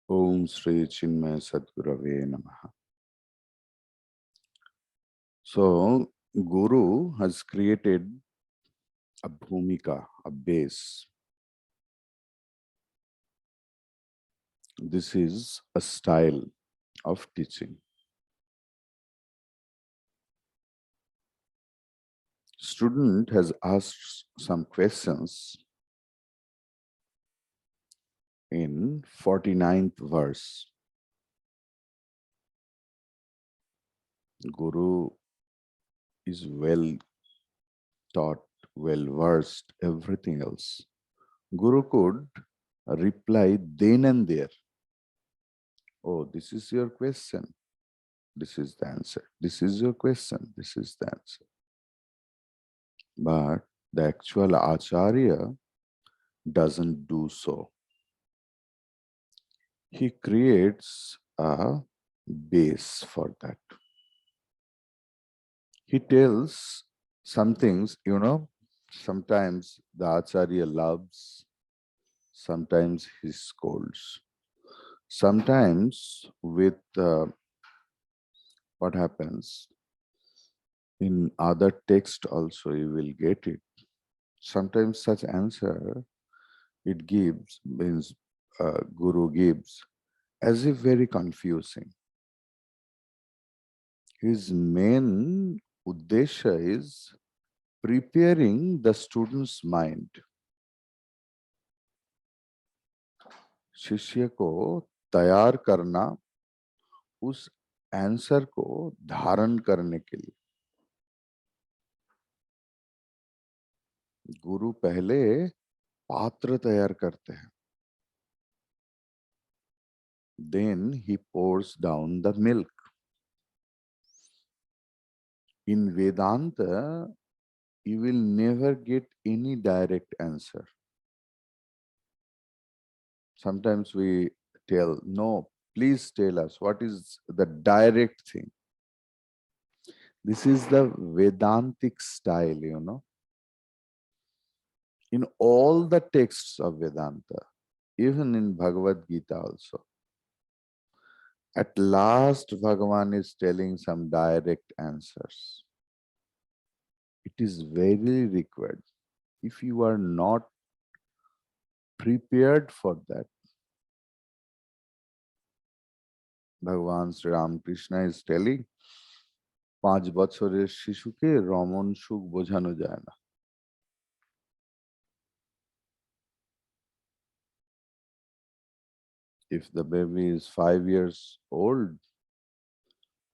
Om Sri Chinmaya Sadgurave Namaha. So, Guru has created a bhumika, a base. This is a style of teaching. Student has asked some questions in 49th verse. Guru is well taught, well versed, everything else. Guru could reply then and there. Oh, this is your question. This is the answer. This is your question. This is the answer. But the actual Acharya doesn't do so. He creates a base for that. He tells some things, sometimes the Acharya loves, sometimes he scolds. Sometimes with what happens in other text also you will get it. Sometimes such answer it gives means Guru gives as if very confusing. His main uddesha is preparing the student's mind. शिष्य को तैयार करना उस answer को धारण करने के लिए. गुरु पहले पात्र तैयार करते हैं. Then he pours down the milk. In Vedanta, you will never get any direct answer. Sometimes we tell, no, please tell us what is the direct thing. This is the Vedantic style. In all the texts of Vedanta, even in Bhagavad Gita also. At last, Bhagavan is telling some direct answers. It is very required. If you are not prepared for that, Bhagavan Sri Ramakrishna is telling, 5 বছরের শিশুকে রমণ সুখ বোঝানো যায় না. If the baby is 5 years old,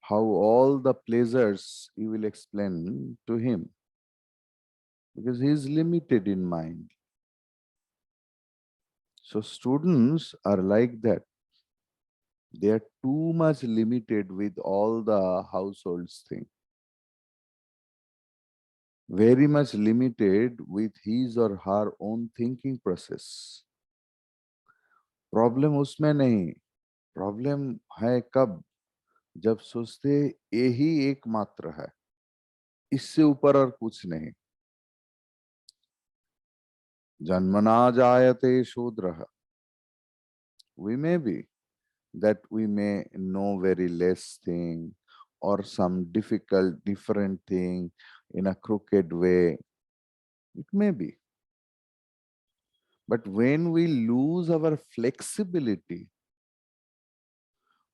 how all the pleasures you will explain to him? Because he is limited in mind. So students are like that. They are too much limited with all the households thing. Very much limited with his or her own thinking process. Problem उसमें नहीं. Problem है कब? जब सोचते यही एकमात्र है, इससे ऊपर और कुछ नहीं. जन्मना जायते शूद्रः. We may be that we may know very less thing or some difficult, different thing in a crooked way. It may be. But when we lose our flexibility,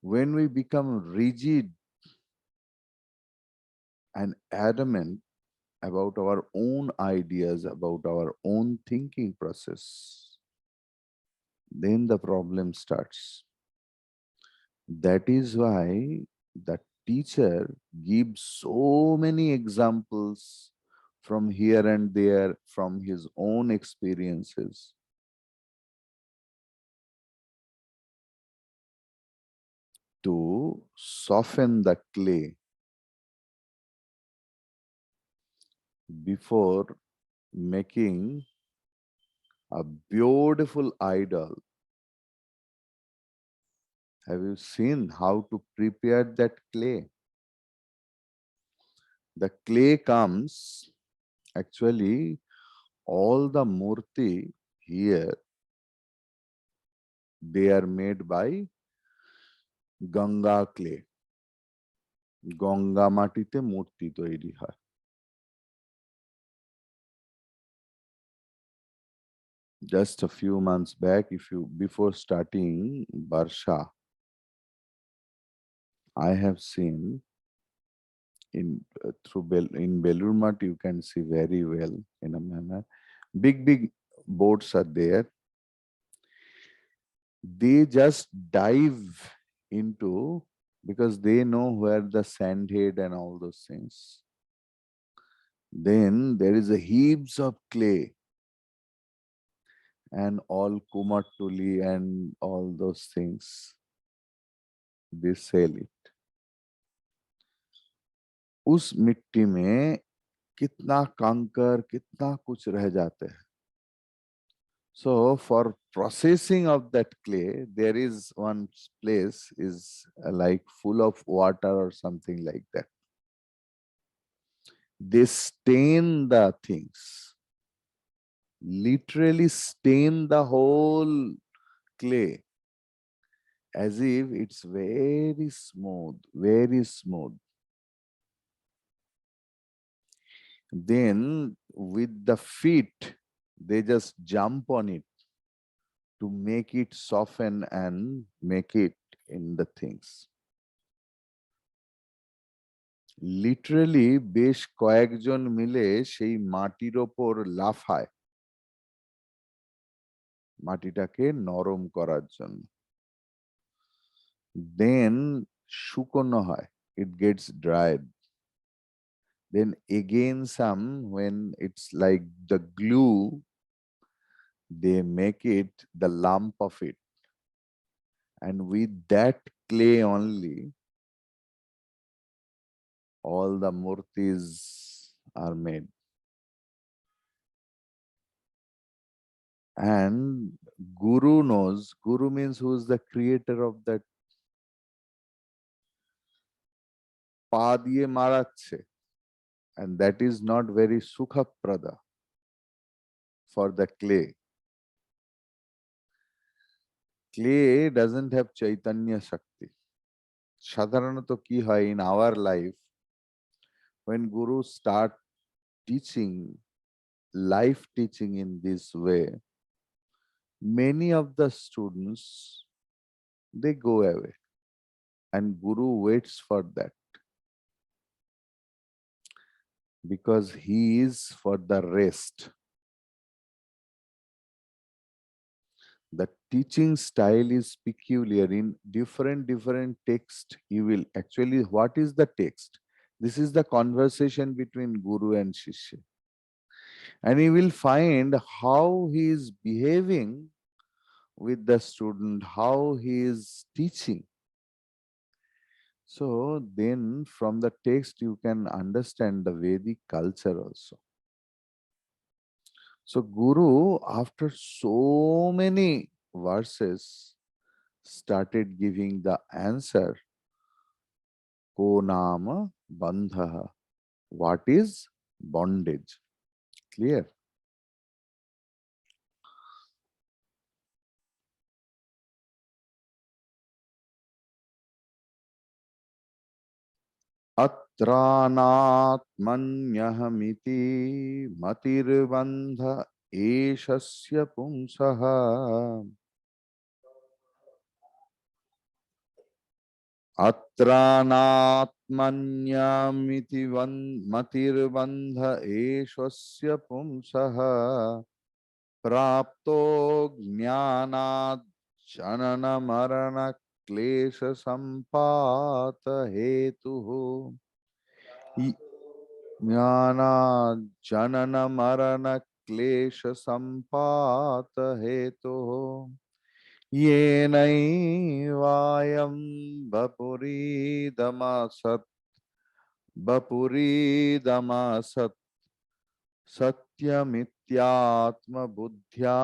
when we become rigid and adamant about our own ideas, about our own thinking process, then the problem starts. That is why the teacher gives so many examples from here and there, from his own experiences. To soften the clay before making a beautiful idol. Have you seen how to prepare that clay? The clay comes, actually, all the murti here, they are made by Ganga clay. Ganga মাটিতে মূর্তি তৈরি হয়। Just a few months back, before starting Barsha, I have seen in Belur Math, you can see very well in a manner. Big boats are there. They just dive into, because they know where the sand head and all those things. Then there is a heaps of clay and all kumatuli and all those things. They sell it. उस मिट्टी में कितना कंकर, कितना कुछ रह जाते हैं. So for processing of that clay, there is one place is like full of water or something like that. They stain the things, literally stain the whole clay as if it's very smooth, very smooth. Then with the feet, they just jump on it to make it soften and make it in the things. Literally বেশ কয়েকজন মিলে সেই মাটির ওপর লাফায় মাটিটাকে নরম করার জন্য। দেন শুকনো হয়, it gets dried. Then again some, when it's like the glue, they make it the lump of it, and with that clay only all the murtis are made. And Guru knows, Guru means who is the creator of that. পা দিয়ে মারাচ্ছে, and that is not very sukhaprada for the clay. Clay doesn't have chaitanya shakti. সাধারণত কি হয় in our life, when Guru start teaching, life teaching in this way, many of the students, they go away, and Guru waits for that, because he is for the rest. The teaching style is peculiar in different text. You will actually, what is the text? This is the conversation between Guru and Shishya. And you will find how he is behaving with the student, how he is teaching. So then from the text you can understand the Vedic culture also. So Guru, after so many verses, started giving the answer, Ko nama bandha. What is bondage? Clear? अत्रानात्मन्यहमिति मतिर्बन्ध एषस्य पुंसः अत्रानात्मन्यमिति मतिर्बन्ध एषस्य पुंसः प्राप्तो ज्ञानात् जनन मरण क्लेश संपात हेतुः ज्ञानात् जनन मरण क्लेश संपात हेतुः येनैवायं वपुरीदमसत् सत्यमित्यात्मबुद्ध्या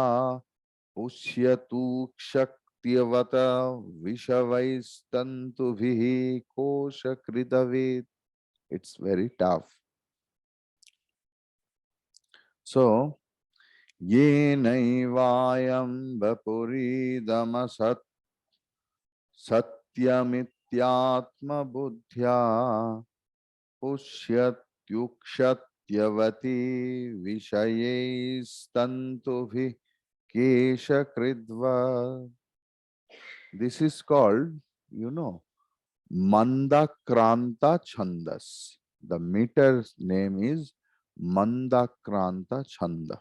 पुष्यतु क्षक्त्यवत विषवैस्तन्तुभिः कोशकृतवेत्. It's very tough. So येनैवायं वपुरीदमसत् सत्यमित्यात्मबुद्ध्या पुष्यत्युक्षत्यवती विषयैस्तन्तुभिः केशकृद्वत्. This is called, Mandakranta Chandas. The meter's name is Mandakranta Chanda.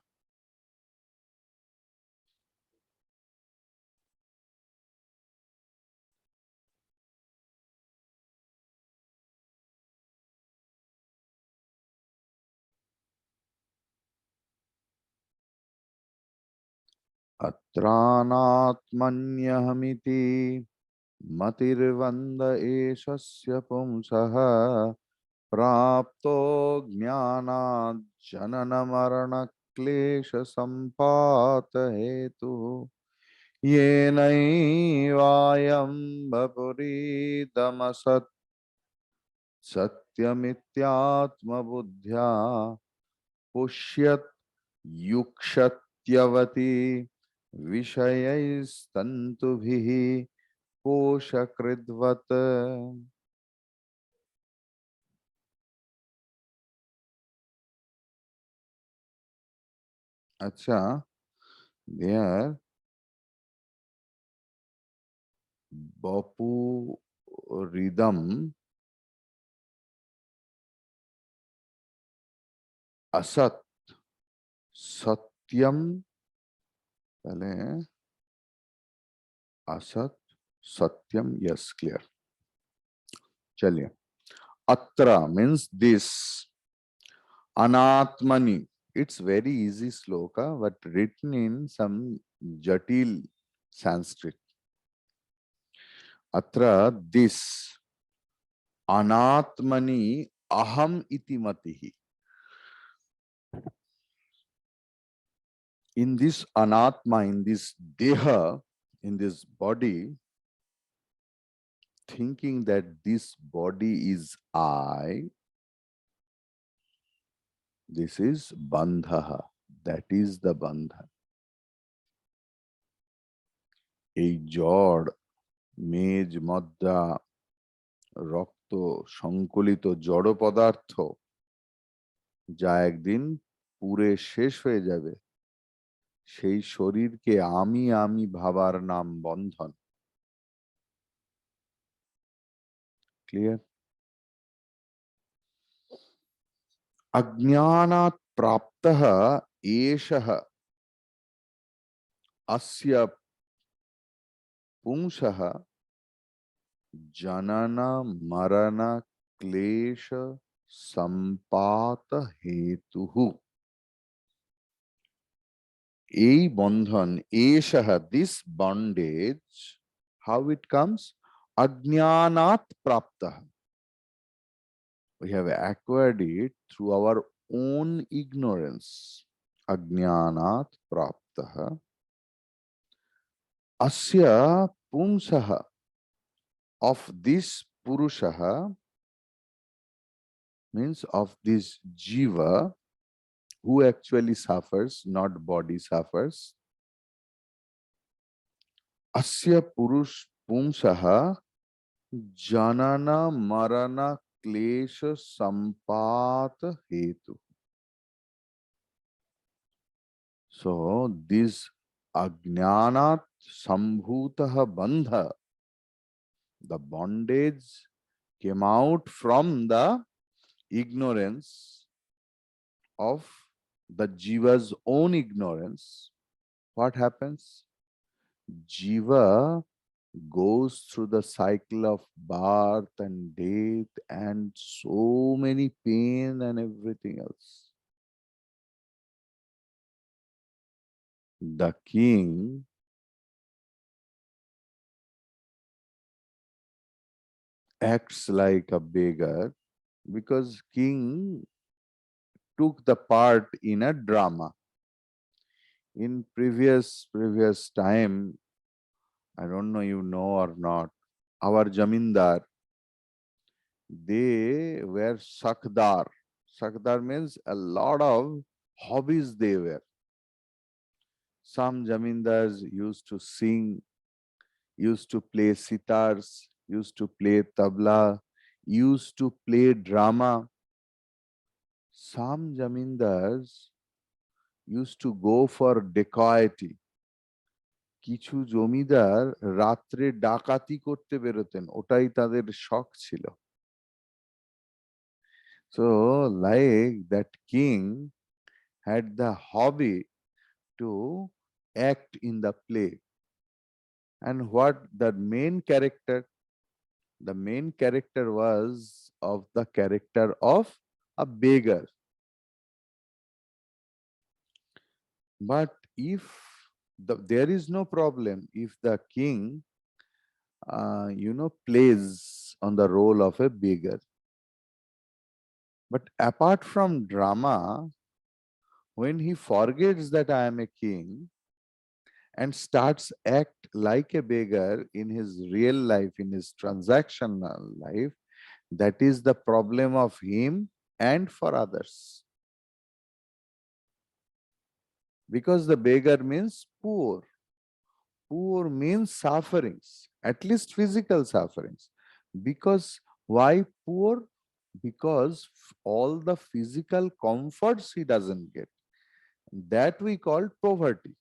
Atranatmanyahamiti matirvanda eshasya pumsaha prapto jnanat janana marana klesha sampata hetu yenaivayam vapuridam Satyamityatma pushyat yukshatyavati vishayaistantubihi poshakridvat. Acha, there Bapu Ridam Asat Satyam पहले Asat Satyam, yes, clear. चलिए. Atra means this. Anatmani. It's very easy sloka, but written in some jatil Sanskrit. Atra this. Anatmani aham iti matihi. In this anatma, in this deha, in this body, thinking that this body is I, this is bandhaha. That is the bandha. এই জড় মেজ মদ্দা রক্ত সংকলিত জড় পদার্থ যা একদিন পুরে শেষ হয়ে যাবে, সেই শরীরকে আমি আমি ভাবার নাম বন্ধন। ক্লিয়ার? অজ্ঞানাৎ প্রাপ্তঃ এষঃ অস্য পুংসঃ জনন মরণ ক্লেশ সম্পাত হেতুঃ। এই বন্ধন, এষঃ, this bondage, how it comes? Ajnanat praptah. We have acquired it through our own ignorance. Ajnanat praptah. Asya pumsaha, of this purushaha, means of this jiva, who actually suffers, not body suffers. Asya purush pumsaha janana marana klesha sampata hetu. So this ajnanat sambhutaha bandha, the bondage came out from the ignorance of the jiva's own ignorance. What happens? Jiva goes through the cycle of birth and death and so many pain and everything else. The king acts like a beggar because king took the part in a drama. In previous time, I don't know you know or not, our jamindar, they were sakdar. Sakdar means a lot of hobbies they were. Some zamindars used to sing, used to play sitars, used to play tabla, used to play drama. Some zamindars used to go for dacoity. কিছু জমিদার রাত্রে ডাকাতি করতে বেরোতেন, ওটাই তাদের শখ ছিল। So like that king had the hobby to act in the play. And what the main character? The main character was of the character of a beggar. But if there is no problem if the king, plays on the role of a beggar. But apart from drama, when he forgets that I am a king and starts act like a beggar in his real life, in his transactional life, that is the problem of him and for others. Because the beggar means poor. Poor means sufferings, at least physical sufferings. Because why poor? Because all the physical comforts he doesn't get. That we call poverty.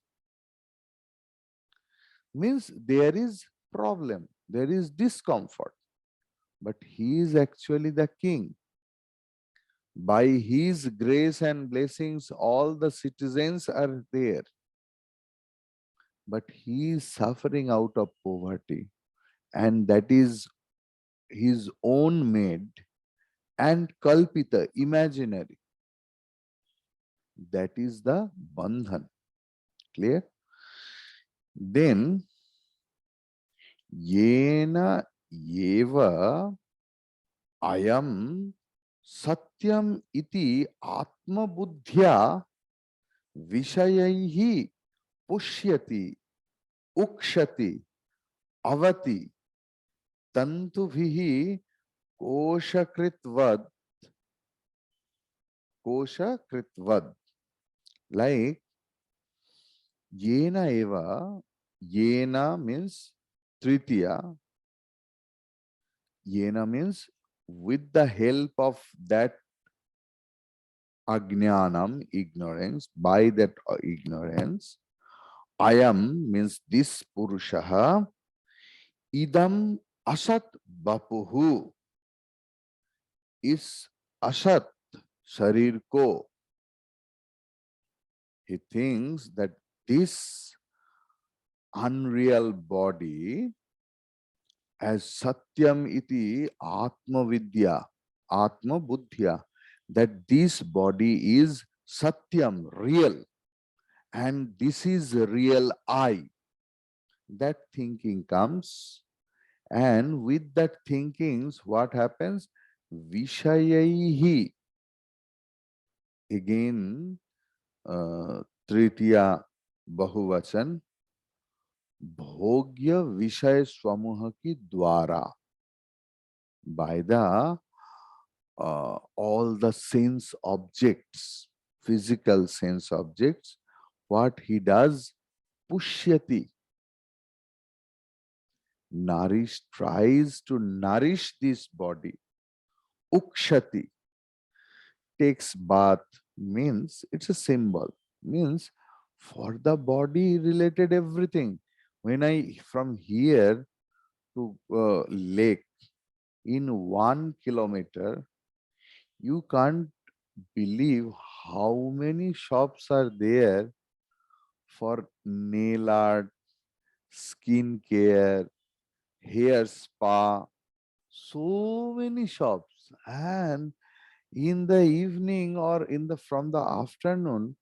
Means there is problem, there is discomfort. But he is actually the king. By his grace and blessings, all the citizens are there. But he is suffering out of poverty. And that is his own made and kalpita, imaginary. That is the bandhan. Clear? Then, yena eva ayam satyam iti atma buddhya vishayaihi pushyati ukshati avati tantubhihi koshakritvad. Koshakritvad. Like yena eva, yena means tritiya. Yena means with the help of that ajnanam, ignorance, by that ignorance, ayam means this purushaha, idam asat bapuhu, is asat sharir ko. He thinks that this unreal body as satyam iti atma vidya, atma buddhya, that this body is satyam, real, and this is real I. That thinking comes, and with that thinkings, what happens? Vishayaihi. Again, tritiya bahuvachan, bhogya vishay swamuha ki dwara. By the all the sense objects, physical sense objects, what he does? Pushyati. Tries to nourish this body. Ukshati. Takes bath, means it's a symbol, means for the body related everything. When I from here to lake in 1 kilometer, you can't believe how many shops are there for nail art, skin care, hair spa, so many shops. And in the evening or in the from the afternoon,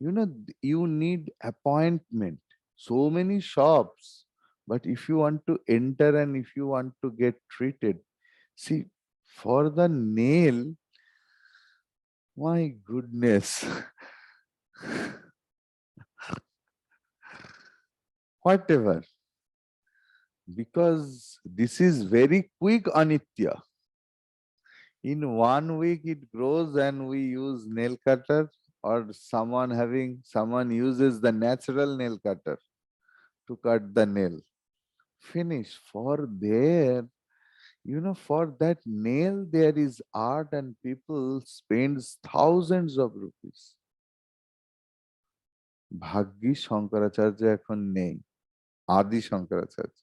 you need appointment, so many shops. But if you want to enter and if you want to get treated, see, for the nail, my goodness. Whatever, because this is very quick anitya. In 1 week it grows and we use nail cutter or someone uses the natural nail cutter to cut the nail. Finish. For that nail, there is art and people spends thousands of rupees. ভাগ্যিস শঙ্করাচার্য এখন নেই, আদি শঙ্করাচার্য।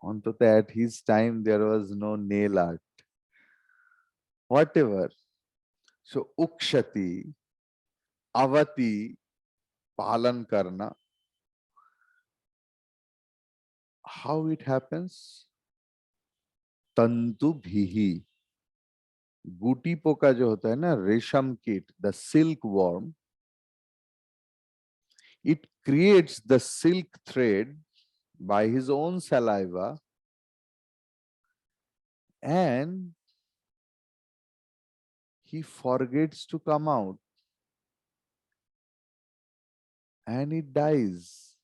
অন্তত at his time there was no nail art. Whatever. So ukshati, avati, palan karna. How it happens? Tantu bhihi. गुटी पोका जो होता है ना, रेशम कीट, the silk worm, it creates the silk thread by his own saliva, and he forgets to come out and it dies.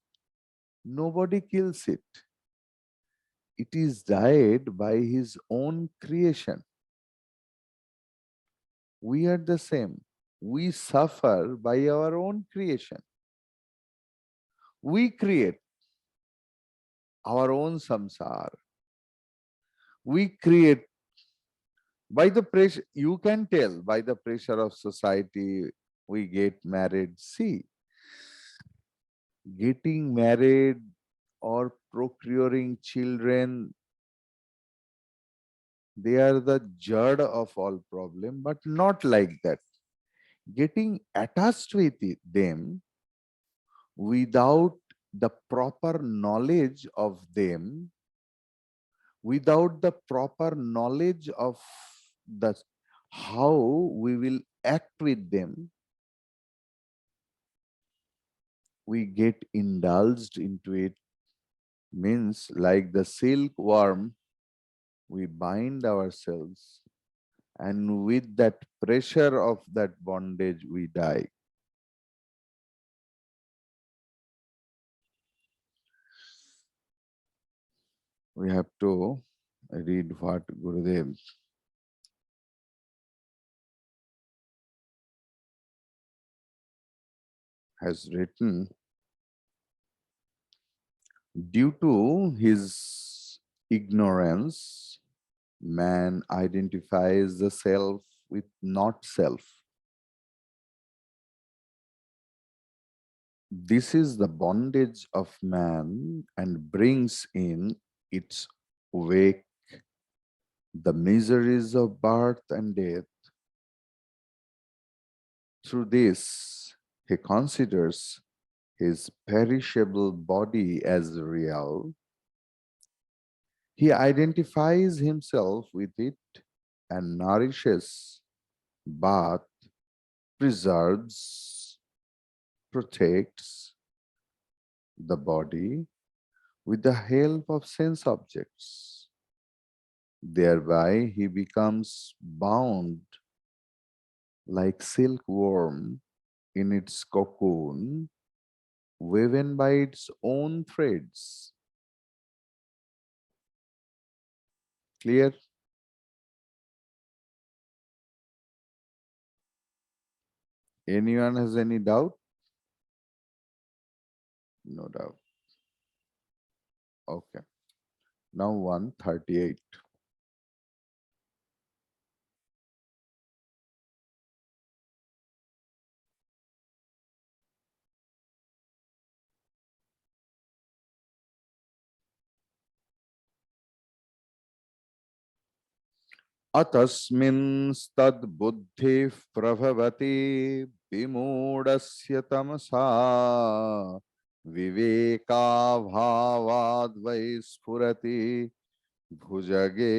Nobody kills it. It is died by his own creation. We are the same. We suffer by our own creation. We create our own samsara. We create by the pressure. You can tell by the pressure of society we get married. See, getting married or procuring children, they are the jad of all problem, but not like that. Getting attached with them without the proper knowledge of them, without the proper knowledge of the how we will act with them, we get indulged into it. Means like the silkworm, we bind ourselves, and with that pressure of that bondage we die. We have to read what Gurudev has written. Due to his ignorance, man identifies the self with not self. This is the bondage of man and brings in its wake the miseries of birth and death. Through this, he considers his perishable body as real. He identifies himself with it and nourishes, bath, preserves, protects the body with the help of sense objects. Thereby he becomes bound like silkworm in its cocoon, woven by its own threads. Clear? Anyone has any doubt? No doubt. Okay. Now 138. अतस्मिंस्तद्बुद्धिः प्रभवति विमूढस्य तमसा विवेकाभावाद्वै स्फुरति भुजगे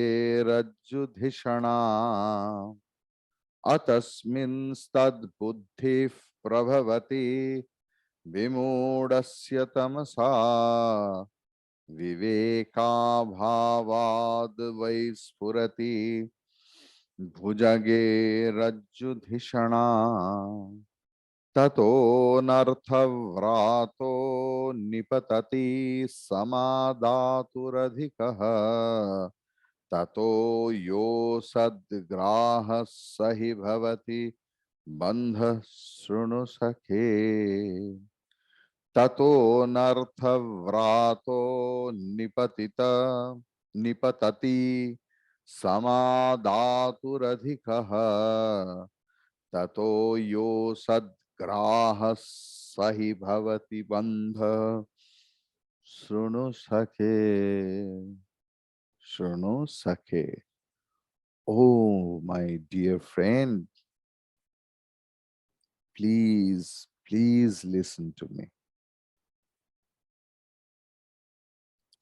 रज्जुधिषणा। अतस्मिंस्तद्बुद्धिः प्रभवति विमूढस्य तमसा विवेकाभावाद्वै स्फुरति भुजगे रज्जुधिषणा। ततो नर्थव्रातो निपतति समादातुरधिकः ततो यो सद्ग्राहः स हि भवति bandha shrunu sakhe tato nartha vrato nipatita nipatati samadhaturadhikaha tato yo sadgraha sahi bhavati bandha shrunu sakhe shrunu sakhe. Oh, my dear friend, please, please listen to me.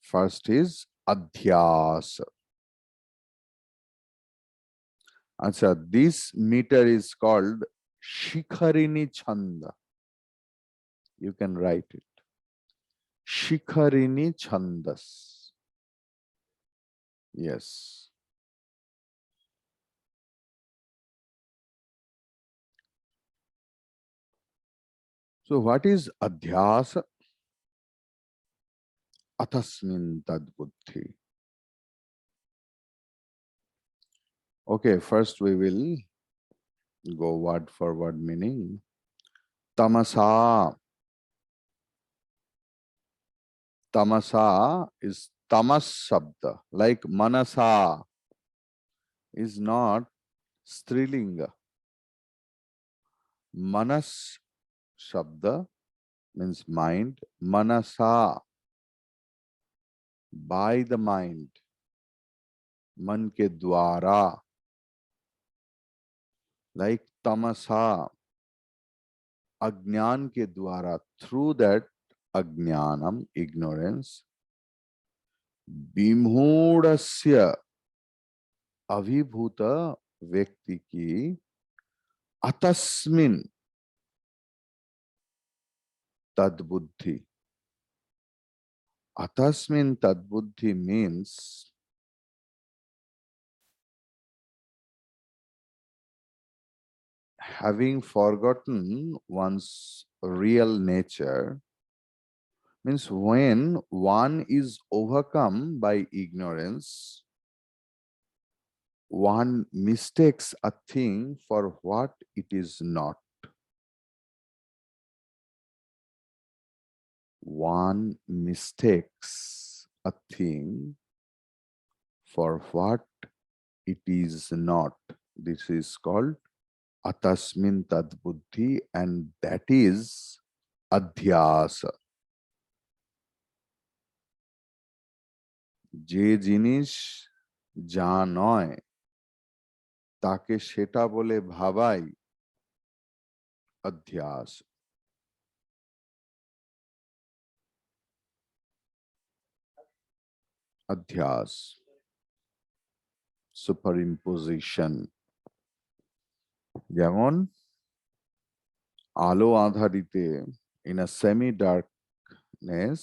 First is adhyas. Acha, this meter is called Shikharini Chanda. You can write it. Shikharini Chandas. Yes. So what is adhyas? Atasmin tad buddhi. Okay, first we will go word for word meaning. Tamasa. Tamasa is tamas sabda, like manasa is not strilinga. Manas shabda means mind. Manasa, by the mind. Man ke dwara, like tamasa, ajnan ke dwara. Through that ajnanam, ignorance, bimhudasya, अभिभूत व्यक्ति की अतस्मिन तद्बुद्धि. Atasmin tadbuddhi means having forgotten one's real nature, means when one is overcome by ignorance, one mistakes a thing for what it is not. One mistakes a thing for what it is not. This is called atasmin tadbuddhi, and that is adhyasa. যে জিনিস যা নয় তাকে সেটা বলে ভাবাই অধ্যাস. অধ্যাস, সুপারইম্পোজিশন. যেমন আলো আঁধারিতে, in a semi darkness,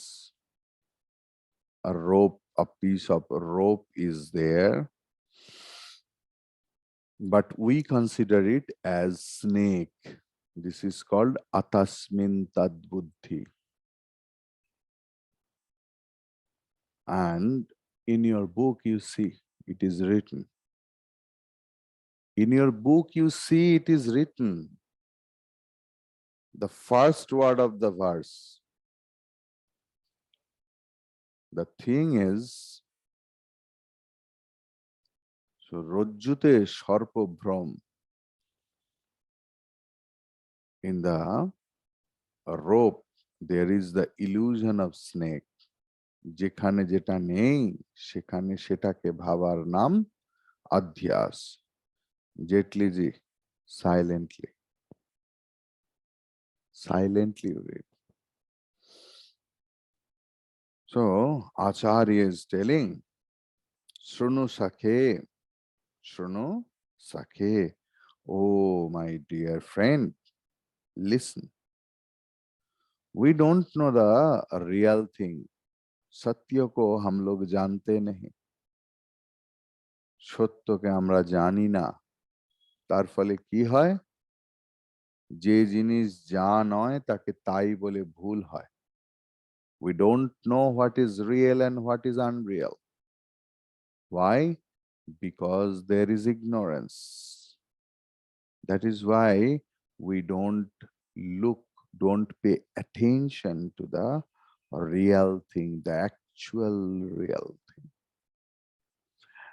a rope, a piece of rope is there, but we consider it as snake. This is called atasmin tadbuddhi. And in your book you see it is written. In your book you see it is written. The first word of the verse. The thing is, so rojjute sharpo bhram. In the rope there is the illusion of snake. যেখানে যেটা নেই সেখানে সেটাকে ভাবার নাম অধ্যাস. জেটলিজি, silently. Silently read. So Acharya is telling, Shrunu Sakhe, Shrunu Sakhe. Oh, my dear friend, listen. We don't know the real thing. सत्य को हम लोग जानते नहीं, সত্যকে আমরা জানি না। তার ফলে কি হয়? যে জিনিস যা নয় তাকে তাই বলে ভুল হয়. We don't know what is real and what is unreal. Why? Because there is ignorance. That is why we look, don't pay attention to the real thing, the actual real thing.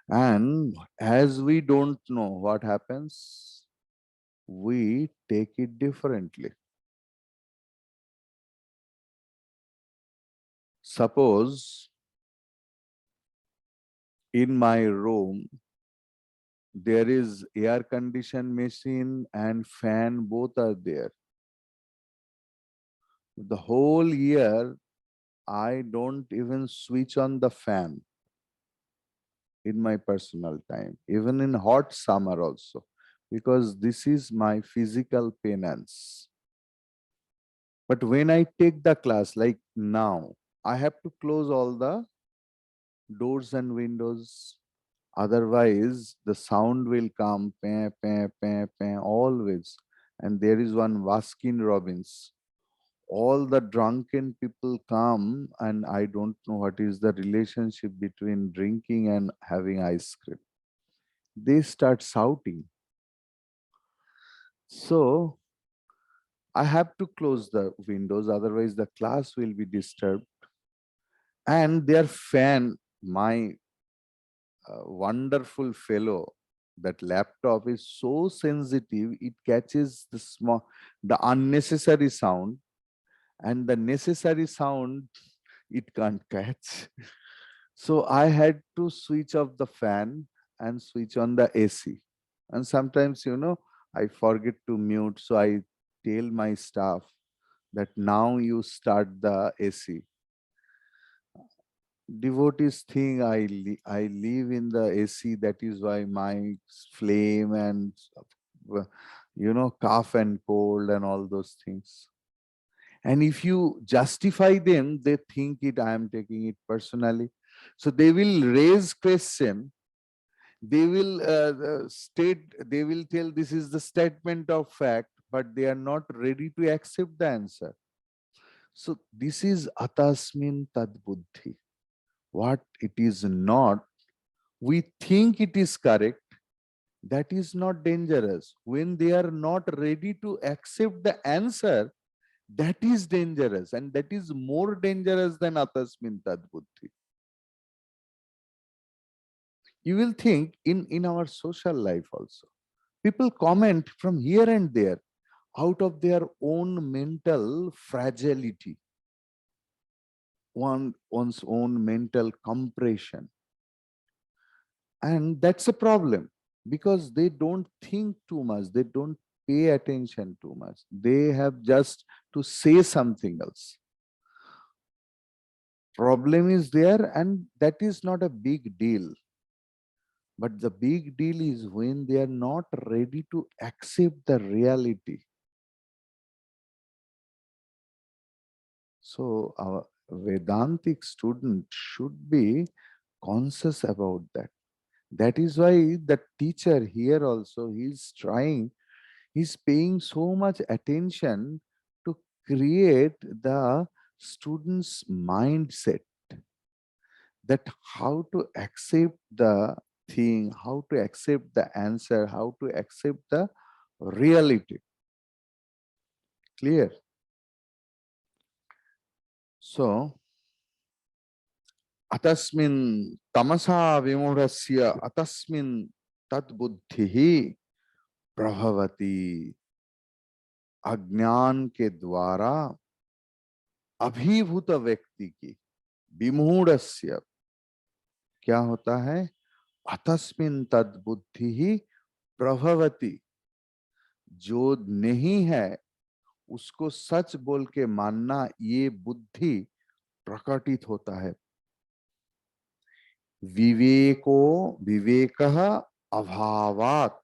And as we don't know what happens, we take it differently. Suppose in my room, there is air condition machine and fan, both are there. The whole year, I don't even switch on the fan in my personal time, even in hot summer also, because this is my physical penance. But when I take the class, like now, I have to close all the doors and windows. Otherwise, the sound will come, peh, peh, peh, peh, always. And there is one Baskin Robbins. All the drunken people come, and I don't know what is the relationship between drinking and having ice cream. They start shouting. So I have to close the windows, otherwise the class will be disturbed. And their fan, my wonderful fellow, that laptop is so sensitive, it catches the unnecessary sound, and the necessary sound it can't catch. So I had to switch off the fan and switch on the AC. And sometimes, I forget to mute, so I tell my staff that now you start the AC. Devotees think I live in the AC, that is why my flame and cough and cold and all those things. And if you justify them, they think I am taking it personally. So they will raise question, they will they will tell this is the statement of fact, but they are not ready to accept the answer. So this is atasmin tad buddhi. What it is not, we think it is correct, that is not dangerous. When they are not ready to accept the answer, that is dangerous, and that is more dangerous than atasmin tad buddhi. You will think in our social life also, people comment from here and there out of their own mental fragility, one's own mental compression. And that's a problem, because they don't think too much, they don't pay attention too much. They have just to say something else. Problem is there, and that is not a big deal. But the big deal is when they are not ready to accept the reality. So our Vedantic student should be conscious about that. That is why the teacher here also, he's paying so much attention to create the student's mindset, that how to accept the thing, how to accept the answer, how to accept the reality. Clear? So, atasmin tamasa vimurasya atasmin tad buddhihi प्रभवती, अज्ञान के द्वारा अभिभूत व्यक्ति की विमूढ़स्य क्या होता है, अतस्मिन तद बुद्धि ही प्रभवती, जो नहीं है उसको सच बोल के मानना, ये बुद्धि प्रकटित होता है। विवेको विवेकः अभावात्,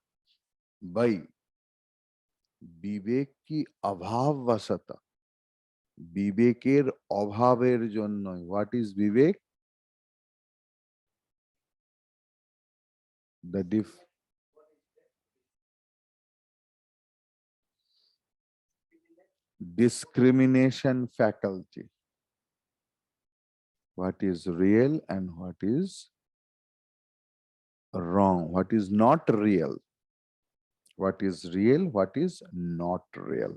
वै विवेक की अभाववशत, বিবেকের অভাবের জন্যই। What is Vivek? The discrimination faculty. What is real and what is wrong, what is not real. what is real, what is not real,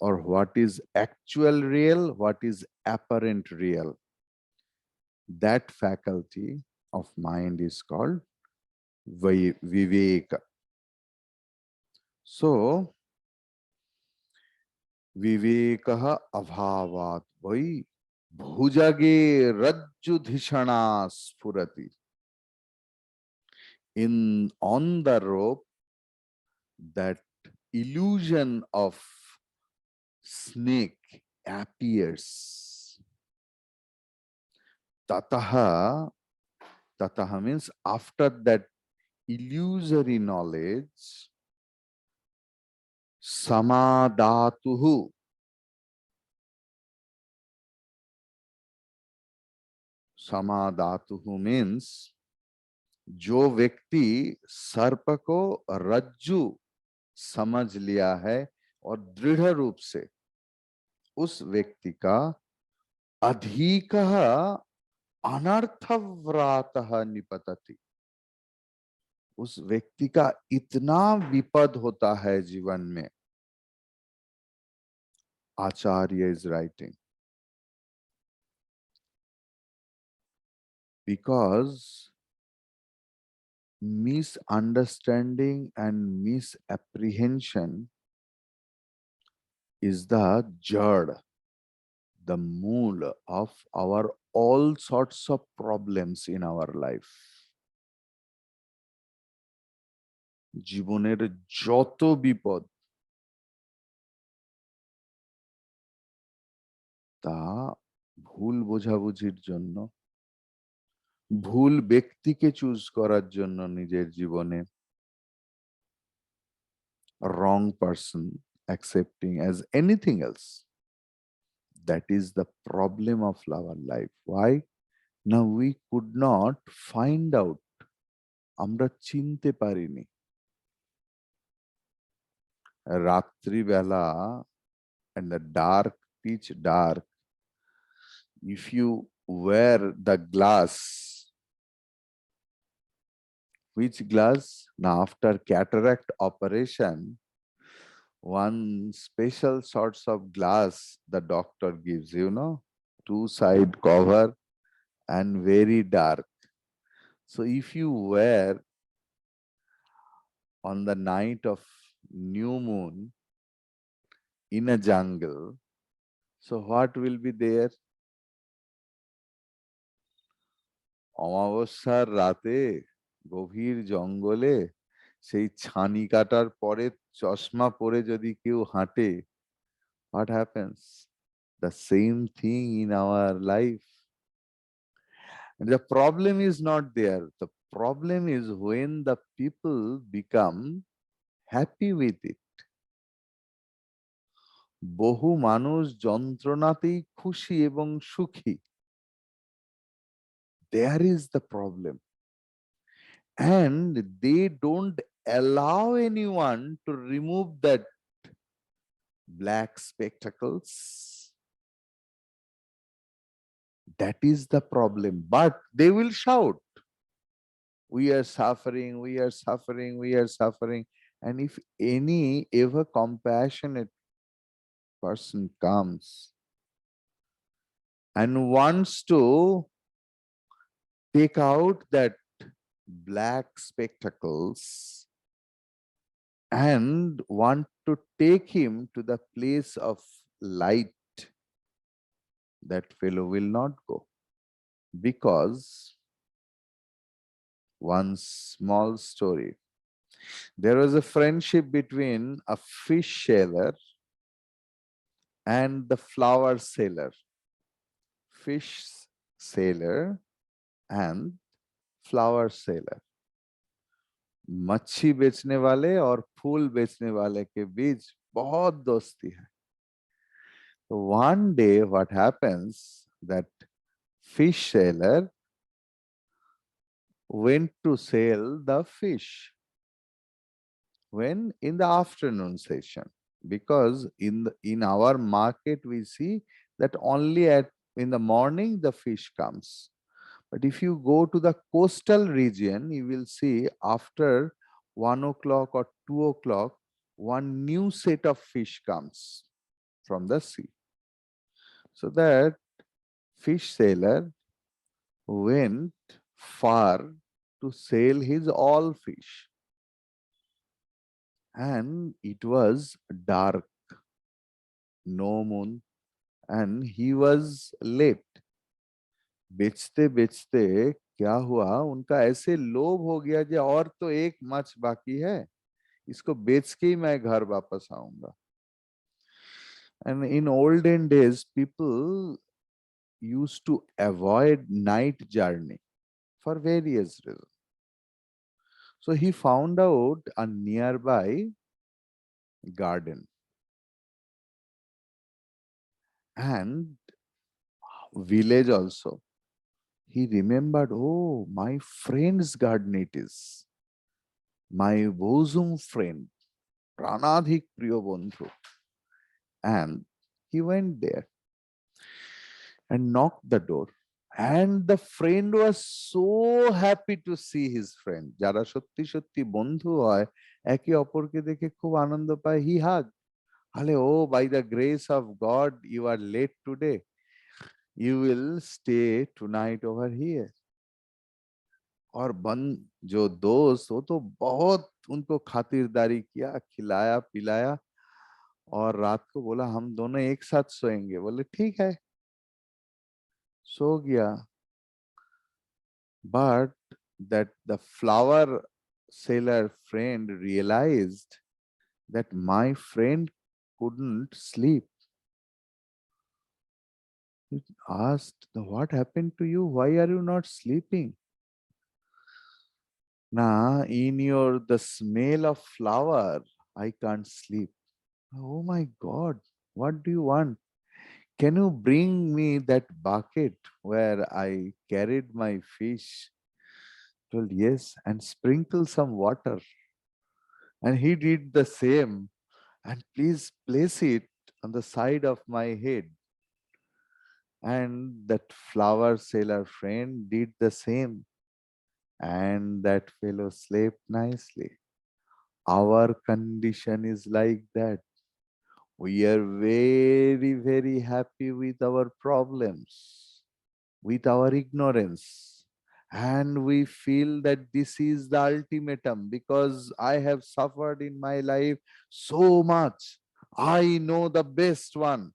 or what is actual real, what is apparent real. That faculty of mind is called viveka. So, vivekah abhavat vai bhujage rajjudhishana sphurati. In on the rope, that illusion of snake appears. Tataha, tataha means after that illusory knowledge, samadhatuhu. Samadhatuhu means जो व्यक्ति सर्प को रज्जु समझ लिया है और दृढ़ रूप से, उस व्यक्ति का अधिकः अनर्थव्रातः निपतति. उस व्यक्ति का इतना विपद होता है जीवन में. Acharya is writing, because misunderstanding and misapprehension is the jad, the mool of our all sorts of problems in our life. জীবনের যত বিপদ তা ভুল বোঝাবুঝির জন্য, ভুল ব্যক্তিকে চুজ করার জন্য নিজের জীবনে, wrong person accepting as anything else. That is the problem of our life. Why? Now we could not find out. আমরা চিনতে পারিনি. রাত্রিবেলা and the dark, pitch dark, if you wear the glass, which glass? Now after cataract operation, one special sorts of glass the doctor gives, you know, two-side cover and very dark. So if you wear on the night of new moon in a jungle, so what will be there? অমাবস্যার রাতে গভীর জঙ্গলে সেই ছানি কাটার পরে চশমা পরে যদি কেউ হাঁটে, what happens? The same thing in our life. And the problem is not there. The problem is when the people become happy with it. বহু মানুষ যন্ত্রণাতেই খুশি এবং সুখী. There is the problem. And they don't allow anyone to remove that black spectacles. That is the problem. But they will shout, we are suffering, we are suffering, we are suffering. And if any ever compassionate person comes and wants to take out that black spectacles and want to take him to the place of light, that fellow will not go. Because one small story. There was a friendship between a fish sailor and the flower seller. Fish sailor and flower seller. मच्छी बेचने वाले और फूल बेचने वाले के बीच बहुत दोस्ती है. One day what happens, that fish seller went to sell the fish when in the afternoon session, because in our market we see that only in the morning the fish comes. But if you go to the coastal region, you will see after 1 o'clock or 2 o'clock, one new set of fish comes from the sea. So that fish sailor went far to sail his all fish. And it was dark, no moon, and he was late. बेचते बेचते क्या हुआ, उनका ऐसे लोभ हो गया कि और तो एक मछ बाकी है, इसको बेच के ही मैं घर वापस आऊंगा. And in olden days, people used to avoid night journey for various reasons. So he found out a nearby garden and village also. He remembered, oh, my friend's garden it is. My bosom friend, Pranadhik Priyo Bandhu. And he went there and knocked the door. And the friend was so happy to see his friend. যারা সত্যি সত্যি বন্ধু হয়, একে অপরকে দেখে খুব আনন্দ পায়. He hugged. Hale, oh, by the grace of God, you are late today. You will stay tonight over here. और जो दोस्त, वो तो बहुत उनको खातिरदारी किया, खिलाया पिलाया और रात को बोला हम दोनों एक साथ सोएंगे. बोले ठीक है, सो गया. But that the flower seller friend realized that my friend couldn't sleep. He asked, what happened to you? Why are you not sleeping? Nah, in the smell of flower, I can't sleep. Oh my God, what do you want? Can you bring me that bucket where I carried my fish? Told yes, and sprinkle some water. And he did the same. And please place it on the side of my head. And that flower seller friend did the same. And that fellow slept nicely. Our condition is like that. We are very, very happy with our problems, with our ignorance. And we feel that this is the ultimatum because I have suffered in my life so much. I know the best one.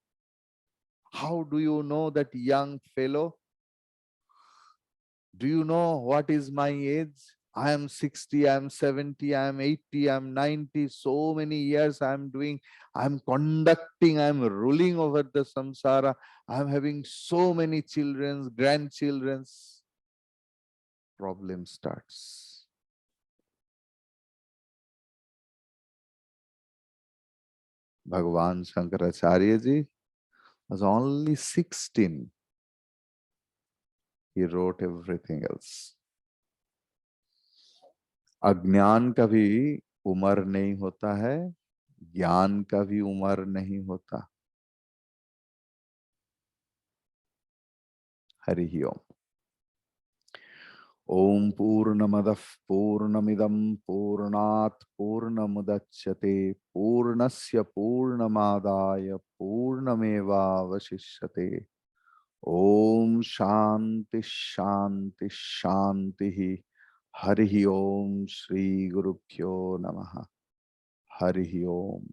How do you know that, young fellow? Do you know what is my age? I am 60, I am 70, I am 80, I am 90. So many years I am doing, I am conducting, I am ruling over the samsara. I am having so many children, grandchildren. Problem starts. Bhagavan Shankaracharya ji was only 16. He wrote everything else. अज्ञान का भी उम्र नहीं होता है, ज्ञान का भी उम्र नहीं होता. हरि ओम. ओम पूर्णमदः पूर्णमिदं पूर्णात् पूर्णमुदच्यते पूर्णस्य पूर्णमादाय पूर्णमेवावशिष्यते. ओम शांति शांति शांति. हरि ओम. श्री गुरुभ्यो नमः. हरि ओम.